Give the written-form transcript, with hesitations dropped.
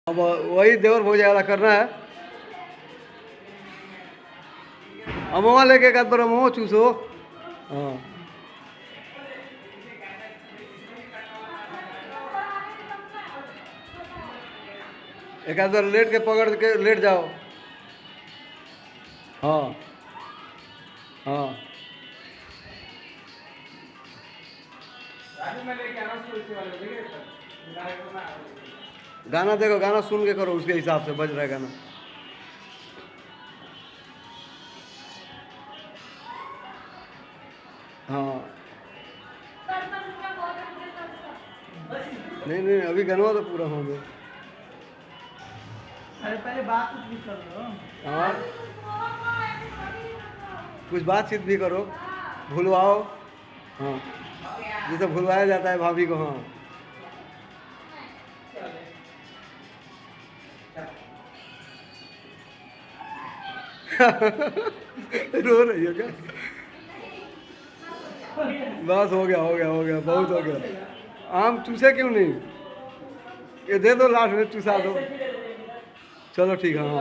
अब वही देवर भौजाई करना है। अमवा लेके एक आध बार अमवा चूसो। हाँ एक आध बार लेट के पकड़ के लेट जाओ। हाँ हाँ गाना देखो, गाना सुन के करो, उसके हिसाब से बज रहा है गाना। हाँ नहीं नहीं, अभी गनवा तो पूरा हो गया। अरे पहले बात कुछ भी कर लो। हाँ कुछ बातचीत भी करो, भूलवाओ। हाँ जैसे भुलवाया जाता है भाभी को। हाँ रो रही है क्या? बस हो गया हो गया हो गया, बहुत हो गया। आम चूसे क्यों नहीं, ये दे दो लास्ट में चूसा दो। चलो ठीक है। हाँ